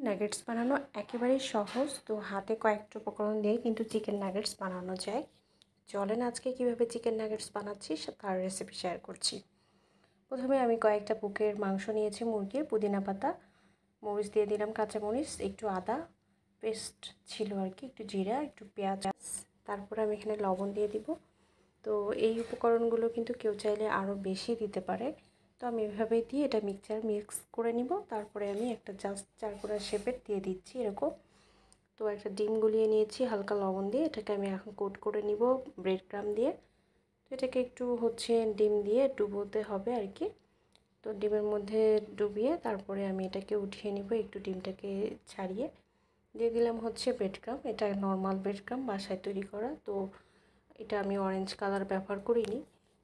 Nuggets বানানো একেবারেই সহজ। তো হাতে কয়েকটা উপকরণ দিয়ে কিন্তু চিকেন নাগেটস বানানো যায়। চলেন আজকে কিভাবে চিকেন নাগেটস বানাচ্ছি তার রেসিপি শেয়ার করছি। প্রথমে আমি কয়েকটা বুকের মাংস নিয়েছি মুরগির, পুদিনা পাতা, মরিচ দিয়ে দিলাম, কাঁচামরিচ, একটু আদা পেস্ট ছিল আর কি, একটু জিরা, একটু পেঁয়াজ, তারপরে আমি এখানে লবণ দিয়ে দিব। তো এই উপকরণগুলো কিন্তু কেউ চাইলে আরও বেশি দিতে পারে। তো আমি এভাবেই দিয়ে এটা মিক্স করে নিব। তারপরে আমি একটা জাস্ট চারকোনা শেপের দিয়ে দিচ্ছি এরকম। তো একটা ডিম গুলিয়ে নিয়েছি হালকা লবণ দিয়ে, এটাকে আমি এখন কোট করে নিব ব্রেড ক্রাম দিয়ে। তো এটাকে একটু ডিম দিয়ে ডুবোতে হবে আর কি। তো ডিমের মধ্যে ডুবিয়ে তারপরে আমি এটাকে উঠিয়ে নিব, একটু ডিমটাকে ছাড়িয়ে দিয়ে দিলাম ব্রেড ক্রাম। এটা নর্মাল ব্রেড ক্রাম, বাসায় তৈরি করা। তো এটা আমি অরেঞ্জ কালার ব্যবহার করিনি।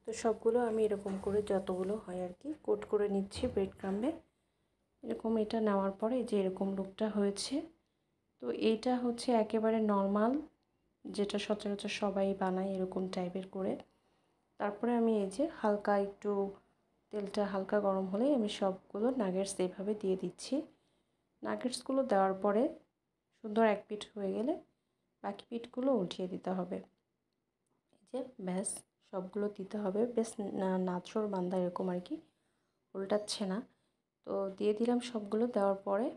তো সবগুলো আমি এরকম করে যতগুলো হয় আর কি কোট করে নিচ্ছি ব্রেড ক্রাম্বে। এরকম এটা নেওয়ার পরে যে এরকম লুকটা হয়েছে। তো এইটা একেবারে নর্মাল, যেটা সচরাচর সবাই বানায় এরকম টাইপের করে। তারপরে আমি এই যে হালকা একটু তেলটা হালকা গরম হলেই আমি সবগুলো নাগেটস এইভাবে দিয়ে দিচ্ছি। নাগেটসগুলো দেওয়ার পরে সুন্দর এক পিঠ হয়ে গেলে বাকি পিঠগুলো উঠিয়ে দিতে হবে। এই যে ব্যাস সবগুলো দিতে হবে, বেশ নাচড় বান্দা এরকম আর কি, উল্টাচ্ছে না। তো দিয়ে দিলাম সবগুলো। দেওয়ার পরে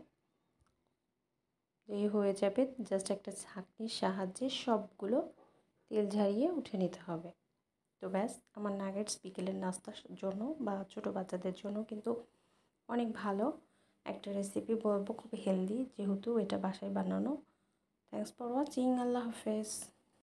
এই হয়ে যাবে, জাস্ট একটা ছাঁকনির সাহায্যে সবগুলো তেল ঝারিয়ে উঠে নিতে হবে। তো ব্যাস আমার নাগেটস বিকেলের নাস্তার জন্য বা ছোটো বাচ্চাদের জন্য কিন্তু অনেক ভালো একটা রেসিপি বলবো, খুব হেলদি যেহেতু এটা বাসায় বানানো। Thanks for watching. আল্লাহ হাফেজ।